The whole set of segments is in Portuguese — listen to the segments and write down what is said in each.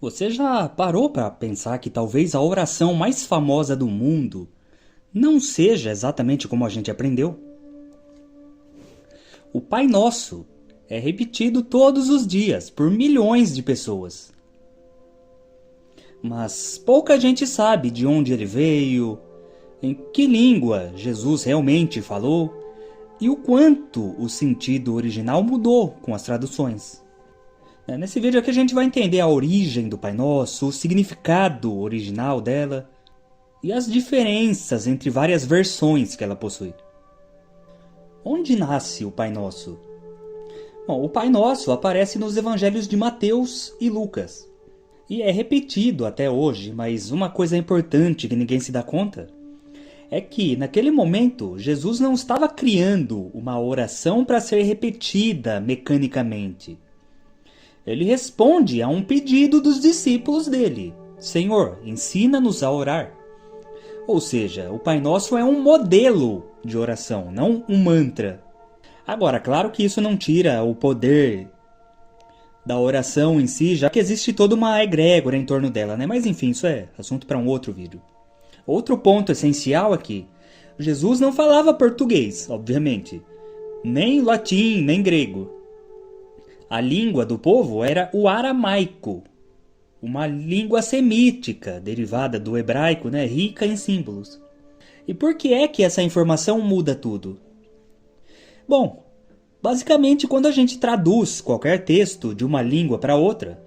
Você já parou para pensar que talvez a oração mais famosa do mundo não seja exatamente como a gente aprendeu? O Pai Nosso é repetido todos os dias por milhões de pessoas. Mas pouca gente sabe de onde ele veio, em que língua Jesus realmente falou e o quanto o sentido original mudou com as traduções. Nesse vídeo aqui a gente vai entender a origem do Pai Nosso, o significado original dela e as diferenças entre várias versões que ela possui. Onde nasce o Pai Nosso? Bom, o Pai Nosso aparece nos evangelhos de Mateus e Lucas. E é repetido até hoje, mas uma coisa importante que ninguém se dá conta é que, naquele momento, Jesus não estava criando uma oração para ser repetida mecanicamente. Ele responde a um pedido dos discípulos dele: Senhor, ensina-nos a orar. Ou seja, o Pai Nosso é um modelo de oração, não um mantra. Agora, claro que isso não tira o poder da oração em si, já que existe toda uma egrégora em torno dela, né? Mas enfim, isso é assunto para um outro vídeo. Outro ponto essencial aqui: Jesus não falava português, obviamente, nem latim, nem grego. A língua do povo era o aramaico, uma língua semítica, derivada do hebraico, né, rica em símbolos. E por que é que essa informação muda tudo? Bom, basicamente quando a gente traduz qualquer texto de uma língua para outra,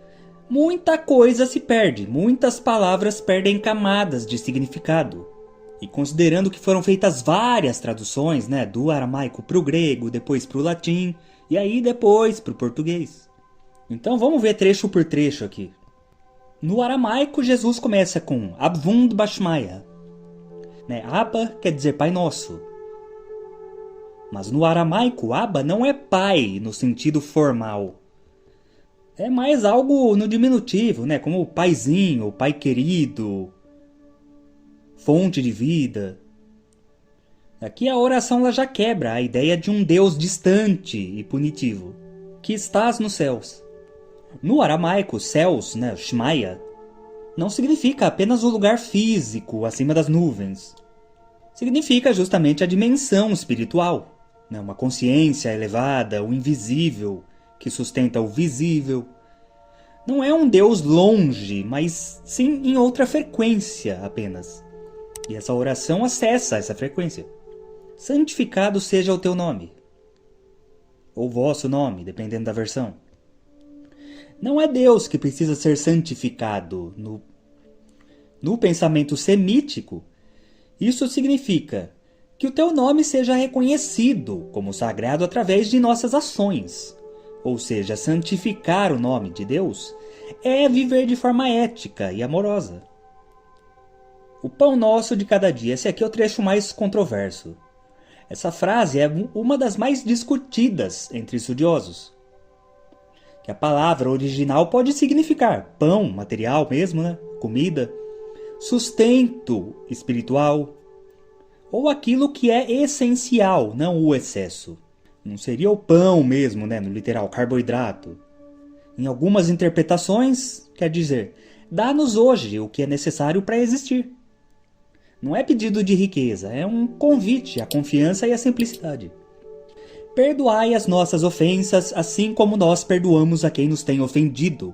muita coisa se perde, muitas palavras perdem camadas de significado. E considerando que foram feitas várias traduções, né, do aramaico para o grego, depois para o latim, e aí depois para o português. Então vamos ver trecho por trecho aqui. No aramaico, Jesus começa com Abvund Bashmaya. Abba quer dizer Pai Nosso. Mas no aramaico, Abba não é pai no sentido formal. É mais algo no diminutivo, como paizinho, pai querido, fonte de vida. Aqui a oração ela já quebra a ideia de um Deus distante e punitivo, que estás nos céus. No aramaico, céus, Shmaya, não significa apenas o lugar físico acima das nuvens. Significa justamente a dimensão espiritual, uma consciência elevada, o invisível, que sustenta o visível. Não é um Deus longe, mas sim em outra frequência apenas. E essa oração acessa essa frequência. Santificado seja o teu nome. Ou vosso nome, dependendo da versão. Não é Deus que precisa ser santificado. No pensamento semítico, isso significa que o teu nome seja reconhecido como sagrado através de nossas ações. Ou seja, santificar o nome de Deus é viver de forma ética e amorosa. O pão nosso de cada dia. Esse aqui é o trecho mais controverso. Essa frase é uma das mais discutidas entre estudiosos. Que a palavra original pode significar pão, material mesmo, comida, sustento espiritual, ou aquilo que é essencial, não o excesso. Não seria o pão mesmo, no literal, carboidrato. Em algumas interpretações, quer dizer, dá-nos hoje o que é necessário para existir. Não é pedido de riqueza, é um convite à confiança e à simplicidade. Perdoai as nossas ofensas, assim como nós perdoamos a quem nos tem ofendido.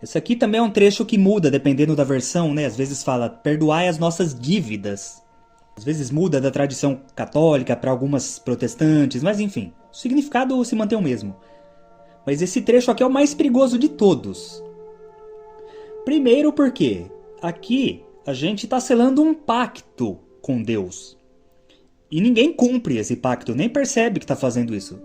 Esse aqui também é um trecho que muda dependendo da versão, Às vezes fala, perdoai as nossas dívidas. Às vezes muda da tradição católica para algumas protestantes, mas enfim, o significado se mantém o mesmo. Mas esse trecho aqui é o mais perigoso de todos. Primeiro porque aqui a gente está selando um pacto com Deus. E ninguém cumpre esse pacto, nem percebe que está fazendo isso.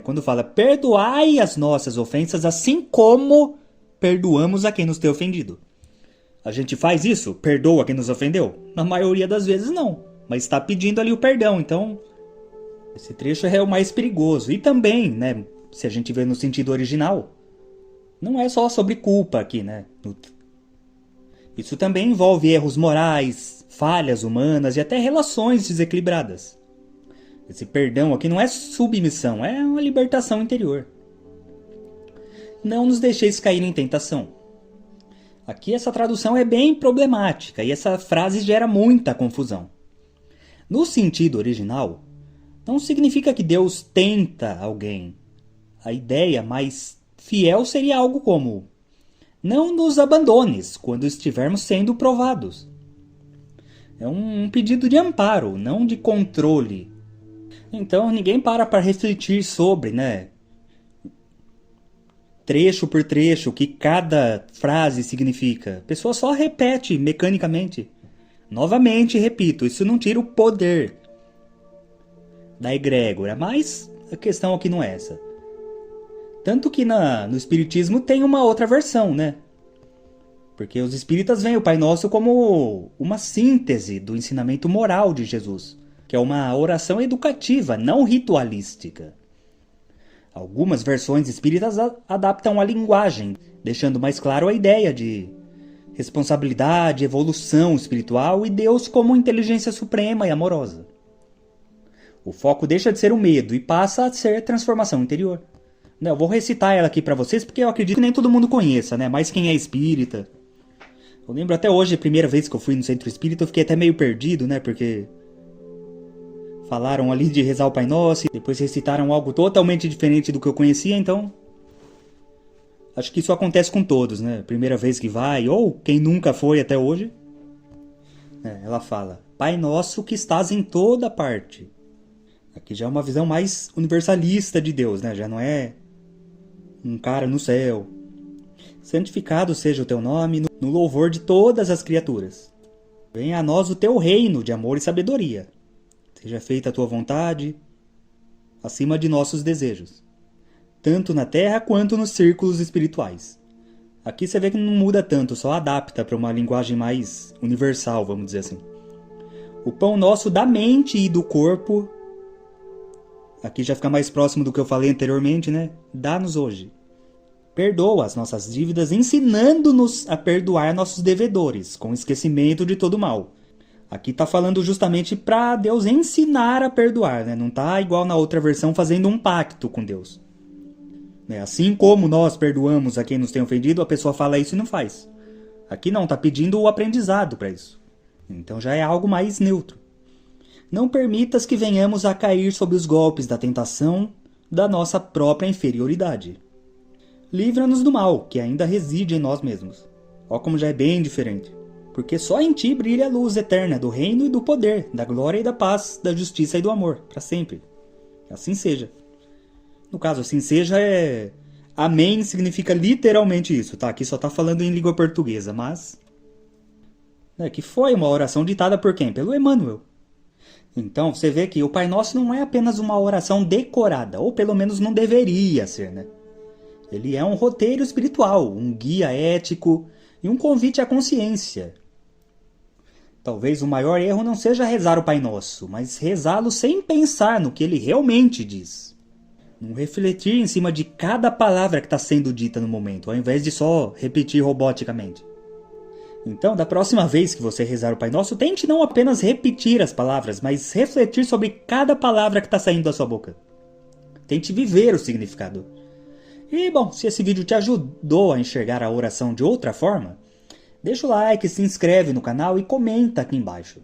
Quando fala, perdoai as nossas ofensas, assim como perdoamos a quem nos tem ofendido. A gente faz isso? Perdoa quem nos ofendeu? Na maioria das vezes não. Mas está pedindo ali o perdão, então esse trecho é o mais perigoso. E também, se a gente vê no sentido original, não é só sobre culpa aqui, Isso também envolve erros morais, falhas humanas e até relações desequilibradas. Esse perdão aqui não é submissão, é uma libertação interior. Não nos deixeis cair em tentação. Aqui essa tradução é bem problemática e essa frase gera muita confusão. No sentido original, não significa que Deus tenta alguém. A ideia mais fiel seria algo como: não nos abandones quando estivermos sendo provados. É um pedido de amparo, não de controle. Então ninguém para refletir sobre, trecho por trecho, o que cada frase significa. A pessoa só repete mecanicamente. Novamente, repito, isso não tira o poder da egrégora, mas a questão aqui não é essa. Tanto que no Espiritismo tem uma outra versão, Porque os espíritas veem o Pai Nosso como uma síntese do ensinamento moral de Jesus, que é uma oração educativa, não ritualística. Algumas versões espíritas adaptam a linguagem, deixando mais claro a ideia de responsabilidade, evolução espiritual e Deus como inteligência suprema e amorosa. O foco deixa de ser o medo e passa a ser transformação interior. Eu vou recitar ela aqui para vocês porque eu acredito que nem todo mundo conheça, mas quem é espírita. Eu lembro até hoje, a primeira vez que eu fui no centro espírita, eu fiquei até meio perdido, Porque falaram ali de rezar o Pai Nosso, e depois recitaram algo totalmente diferente do que eu conhecia, então acho que isso acontece com todos, Primeira vez que vai, ou quem nunca foi até hoje. Ela fala: Pai Nosso que estás em toda parte. Aqui já é uma visão mais universalista de Deus, Já não é um cara no céu. Santificado seja o teu nome no louvor de todas as criaturas. Venha a nós o teu reino de amor e sabedoria. Seja feita a tua vontade, acima de nossos desejos, tanto na terra quanto nos círculos espirituais. Aqui você vê que não muda tanto, só adapta para uma linguagem mais universal, vamos dizer assim. O pão nosso da mente e do corpo, aqui já fica mais próximo do que eu falei anteriormente, dá-nos hoje. Perdoa as nossas dívidas, ensinando-nos a perdoar nossos devedores, com esquecimento de todo mal. Aqui está falando justamente para Deus ensinar a perdoar, Não está igual na outra versão fazendo um pacto com Deus. Assim como nós perdoamos a quem nos tem ofendido, a pessoa fala isso e não faz. Aqui não, está pedindo o aprendizado para isso. Então já é algo mais neutro. Não permitas que venhamos a cair sob os golpes da tentação da nossa própria inferioridade. Livra-nos do mal, que ainda reside em nós mesmos. Ó como já é bem diferente. Porque só em ti brilha a luz eterna do reino e do poder, da glória e da paz, da justiça e do amor, para sempre. Assim seja. No caso, assim seja Amém significa literalmente isso, tá? Aqui só tá falando em língua portuguesa, mas que foi uma oração ditada por quem? Pelo Emmanuel. Então, você vê que o Pai Nosso não é apenas uma oração decorada, ou pelo menos não deveria ser, Ele é um roteiro espiritual, um guia ético e um convite à consciência. Talvez o maior erro não seja rezar o Pai Nosso, mas rezá-lo sem pensar no que ele realmente diz. Não refletir em cima de cada palavra que está sendo dita no momento, ao invés de só repetir roboticamente. Então, da próxima vez que você rezar o Pai Nosso, tente não apenas repetir as palavras, mas refletir sobre cada palavra que está saindo da sua boca. Tente viver o significado. E, bom, se esse vídeo te ajudou a enxergar a oração de outra forma, deixa o like, se inscreve no canal e comenta aqui embaixo.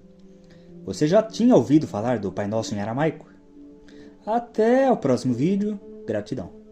Você já tinha ouvido falar do Pai Nosso em aramaico? Até o próximo vídeo. Gratidão.